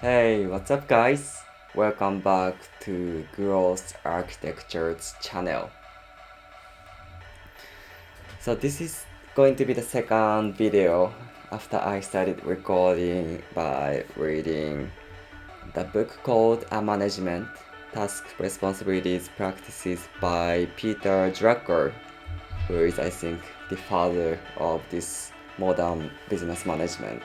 Hey, what's up, guys? Welcome back to Growth Architecture's channel. So this is going to be the second video after I started recording by reading the book called Management, Task Responsibilities Practices by Peter Drucker, who is, I think, the father of this modern business management.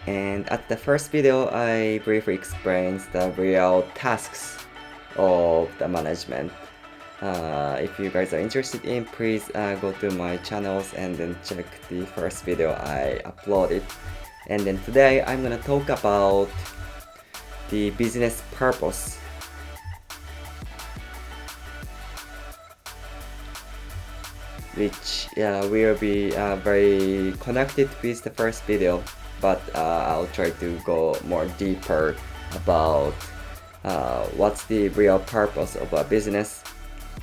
And at the first video, I briefly explained the real tasks of the management. If you guys are interested in, please go to my channels and then check the first video I uploaded. And then today I'm gonna talk about the business purpose. Which will be very connected with the first video, but I'll try to go more deeper about what's the real purpose of a business.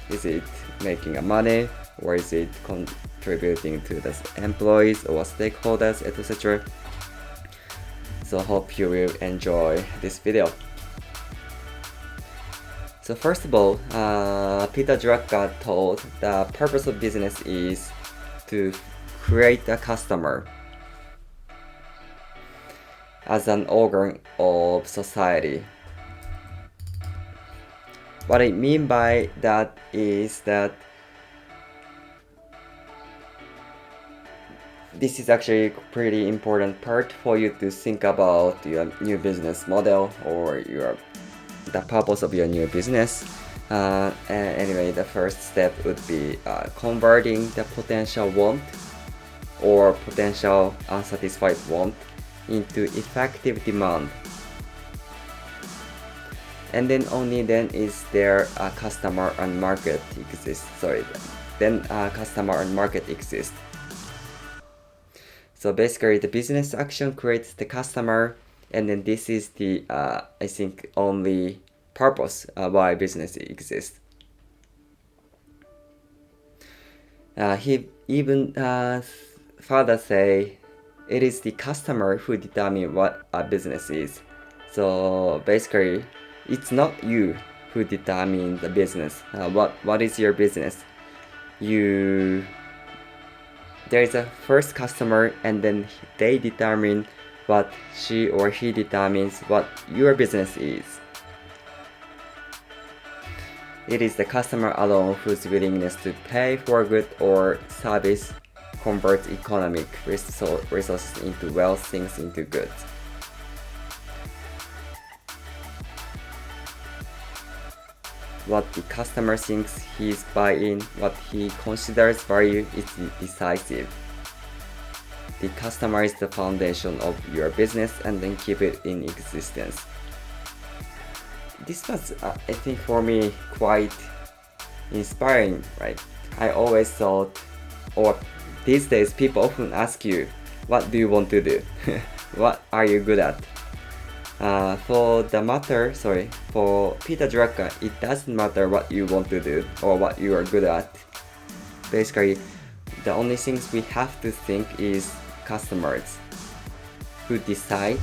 Is it making money, or is it contributing to the employees or stakeholders, etc. So hope you will enjoy this video. So first of all, Peter Drucker told the purpose of business is to create a customer as an organ of society. What I mean by that is that this is actually a pretty important part for you to think about your new business model or the purpose of your new business. Anyway, the first step would be converting the potential want or potential unsatisfied want into effective demand. And then only then is there a customer and market exists. Customer and market exist. So basically, the business action creates the customer, and then this is the I think only purpose why business exists. He even further say it is the customer who determine what a business is. So basically, it's not you who determine the business. What is your business? There is a first customer, and then they determine what she or he determines what your business is. It is the customer alone whose willingness to pay for a good or service converts economic resources into wealth, things into goods. What the customer thinks he's buying, what he considers value is decisive. The customer is the foundation of your business, and then keep it in existence. This was, I think, for me quite inspiring, right? I always thought, or these days people often ask you, what do you want to do? What are you good at? For Peter Drucker, it doesn't matter what you want to do or what you are good at. Basically, the only things we have to think is customers who decide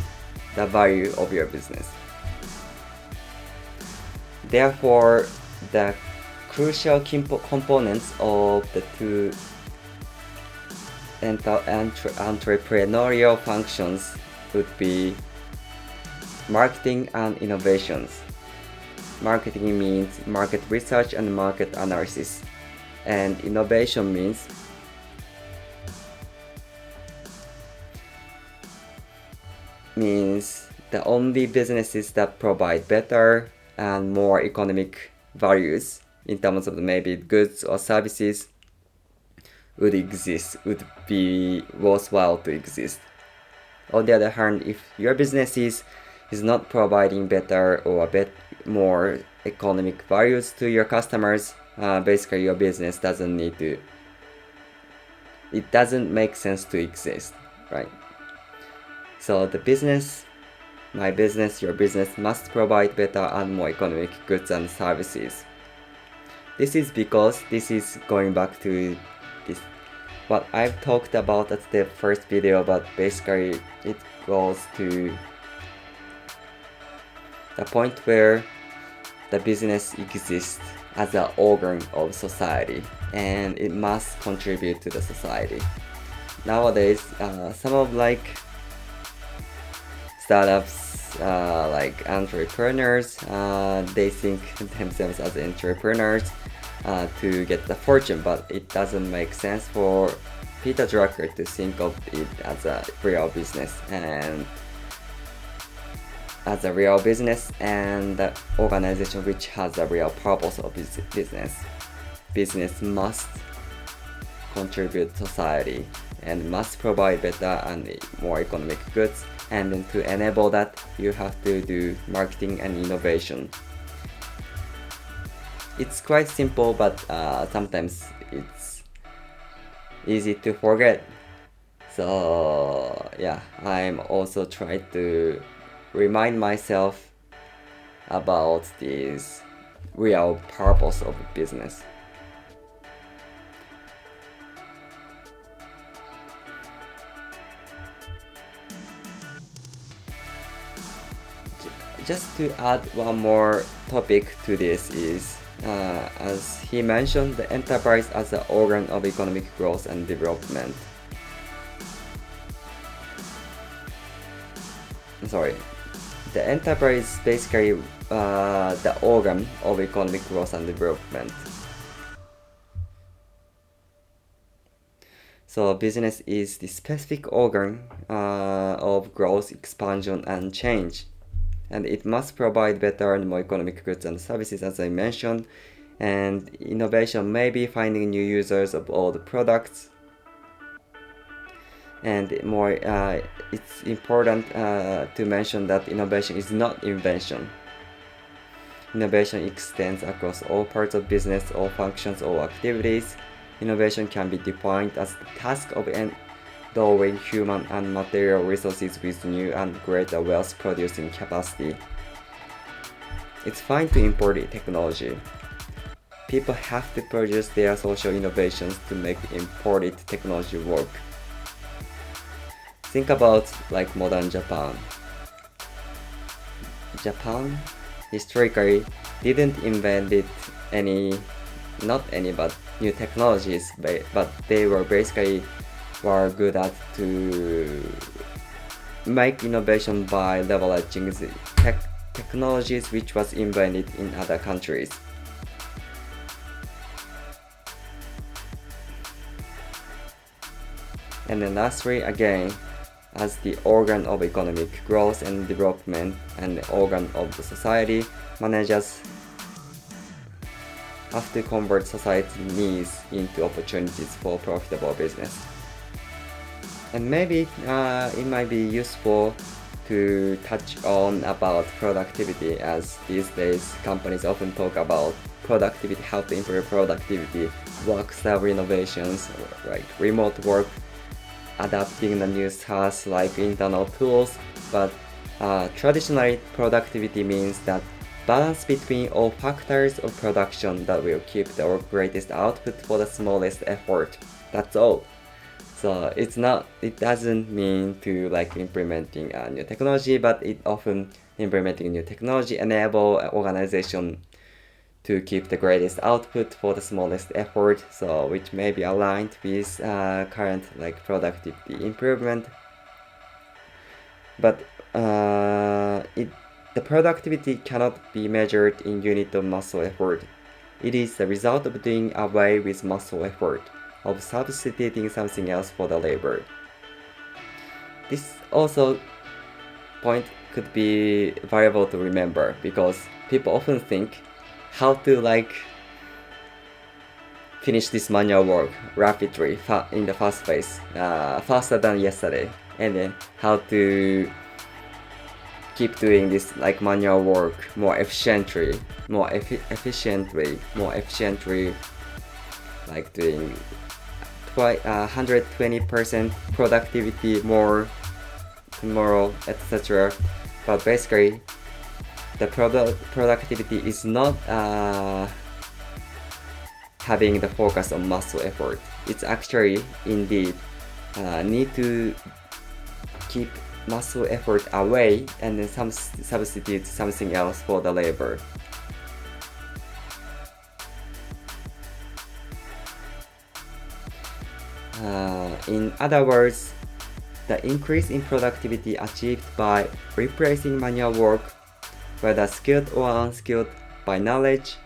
the value of your business. Therefore, the crucial components of the two entrepreneurial functions would be marketing and innovations. Marketing means market research and market analysis, and innovation means the only businesses that provide better and more economic values in terms of maybe goods or services would be worthwhile to exist. On the other hand, if your business is not providing better or a bit more economic values to your customers, basically your business doesn't make sense to exist, right? So the business, my business, your business must provide better and more economic goods and services. This is because this is going back to this what I've talked about at the first video, but basically it goes to the point where the business exists as an organ of society and it must contribute to the society. Nowadays, some of startups, like entrepreneurs, they think themselves as entrepreneurs to get the fortune, but it doesn't make sense for Peter Drucker to think of it as a real business and the organization which has a real purpose of business. Business must contribute to society and must provide better and more economic goods, and then to enable that you have to do marketing and innovation. It's quite simple, but sometimes it's easy to forget. So yeah, I'm also trying to remind myself about this real purpose of business. Just to add one more topic to this is, as he mentioned, the enterprise as an organ of economic growth and development. The enterprise is basically the organ of economic growth and development. So business is the specific organ of growth, expansion, and change. And it must provide better and more economic goods and services, as I mentioned. And innovation may be finding new users of all the products. And more, it's important to mention that innovation is not invention. Innovation extends across all parts of business, all functions, all activities. Innovation can be defined as the task of endowing human and material resources with new and greater wealth producing capacity. It's fine to import technology. People have to produce their social innovations to make imported technology work. Think about modern Japan. Japan historically didn't invent but new technologies, but they were basically good at to make innovation by leveraging the technologies which was invented in other countries. And then lastly, again, as the organ of economic growth and development and the organ of the society, managers have to convert society needs into opportunities for profitable business. And maybe it might be useful to touch on about productivity, as these days companies often talk about productivity, how to improve productivity, work style innovations, like remote work, adapting the new SaaS like internal tools, but traditionally productivity means that balance between all factors of production that will keep the greatest output for the smallest effort. That's all. So it doesn't mean to implementing a new technology, but it often implementing new technology enable an organization to keep the greatest output for the smallest effort, so which may be aligned with current productivity improvement. But the productivity cannot be measured in unit of muscle effort. It is the result of doing away with muscle effort, of substituting something else for the labor. This also point could be valuable to remember, because people often think how to finish this manual work rapidly in the fast pace, faster than yesterday, and then how to keep doing this manual work more efficiently, doing 120% productivity more tomorrow, etc. But basically, the productivity is not having the focus on muscle effort. It's actually indeed need to keep muscle effort away and then substitute something else for the labor. In other words, the increase in productivity achieved by replacing manual work, whether skilled or unskilled, by knowledge,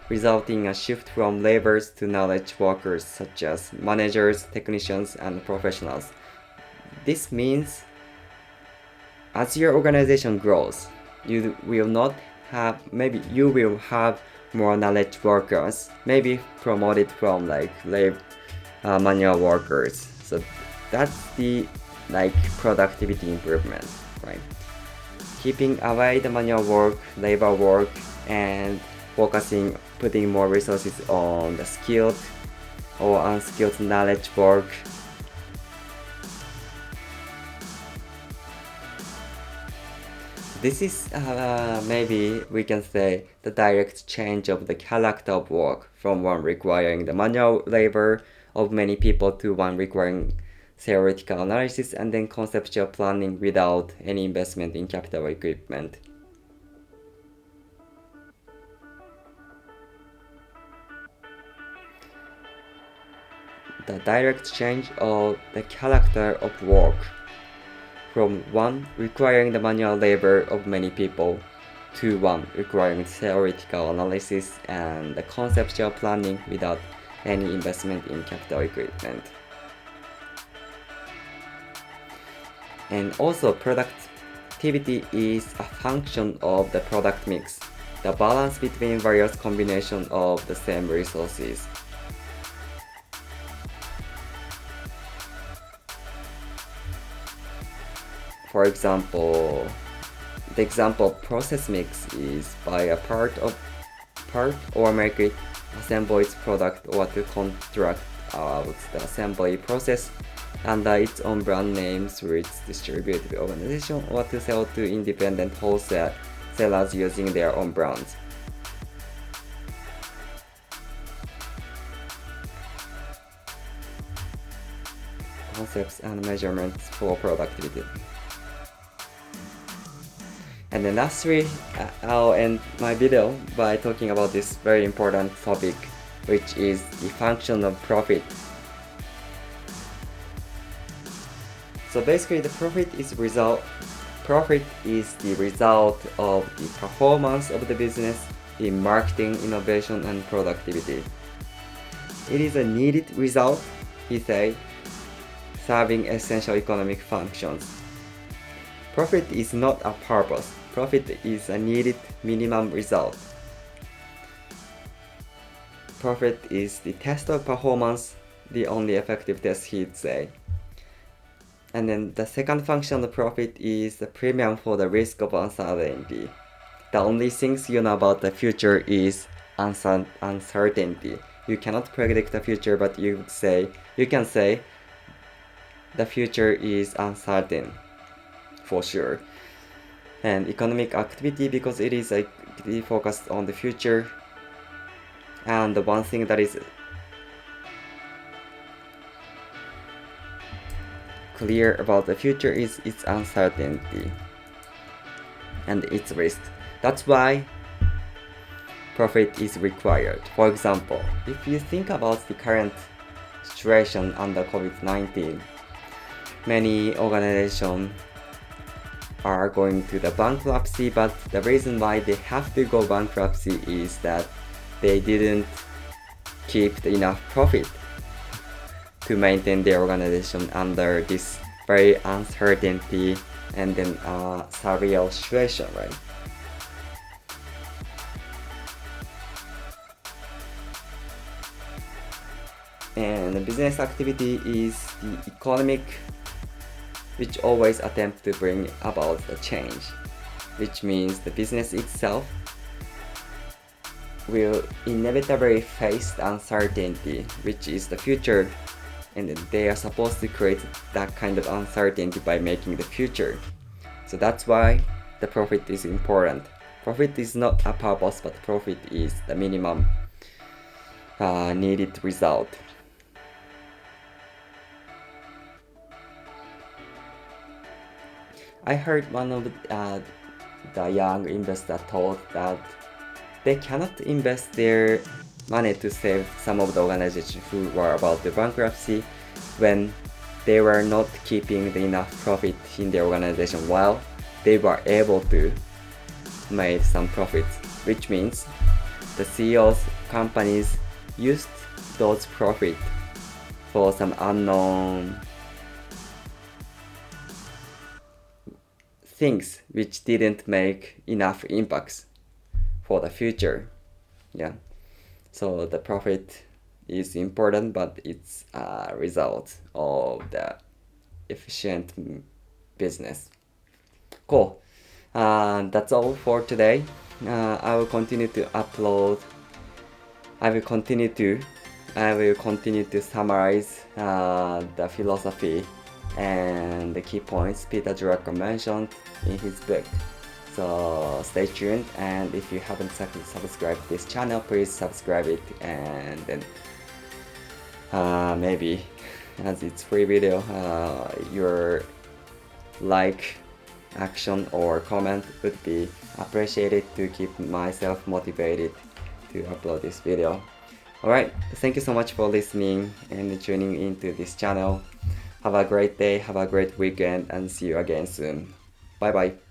resulting in a shift from laborers to knowledge workers such as managers, technicians, and professionals. This means as your organization grows, you will have more knowledge workers, maybe promoted from manual workers. So that's the productivity improvement, right? Keeping away the manual work, labor work, and putting more resources on the skilled or unskilled knowledge work. This is maybe we can say the direct change of the character of work from one requiring the manual labor of many people to one requiring theoretical analysis and then conceptual planning without any investment in capital equipment. The direct change of the character of work from one requiring the manual labor of many people to one requiring theoretical analysis and the conceptual planning without any investment in capital equipment. And also, productivity is a function of the product mix, the balance between various combinations of the same resources. For example, the example process mix is by a part or make it assemble its product or to contract out the assembly process under its own brand name through its distributive organization or to sell to independent wholesalers using their own brands. Concepts and measurements for productivity. And then lastly, I'll end my video by talking about this very important topic, which is the function of profit. So basically, the profit is the result of the performance of the business in marketing, innovation, and productivity. It is a needed result, he said, serving essential economic functions. Profit is not a purpose. Profit is a needed minimum result. Profit is the test of performance, the only effective test, he'd say. And then the second function of profit is the premium for the risk of uncertainty. The only things you know about the future is uncertainty. You cannot predict the future, but you can say the future is uncertain for sure. And economic activity, because it is focused on the future, and the one thing that is clear about the future is its uncertainty and its risk. That's why profit is required. For example, if you think about the current situation under COVID-19, many organizations are going to the bankruptcy, but the reason why they have to go bankruptcy is that they didn't keep enough profit to maintain their organization under this very uncertainty and then surreal situation, right? And the business activity is the economic, which always attempt to bring about the change, which means the business itself will inevitably face the uncertainty, which is the future, and they are supposed to create that kind of uncertainty by making the future. So that's why the profit is important. Profit is not a purpose, but profit is the minimum needed result. I heard one of the young investor told that they cannot invest their money to save some of the organizations who were about the bankruptcy when they were not keeping enough profit in their organization while they were able to make some profits, which means the CEOs companies used those profit for some unknown things which didn't make enough impacts for the future. Yeah, so the profit is important, but it's a result of the efficient business. Cool. That's all for today. I will continue to upload. I will continue to summarize the philosophy and the key points Peter Drucker mentioned in his book. So stay tuned, and if you haven't subscribed this channel, please subscribe it, and then maybe as it's free video, your like, action or comment would be appreciated to keep myself motivated to upload this video. Alright, thank you so much for listening and tuning into this channel. Have a great day, have a great weekend, and see you again soon. Bye bye.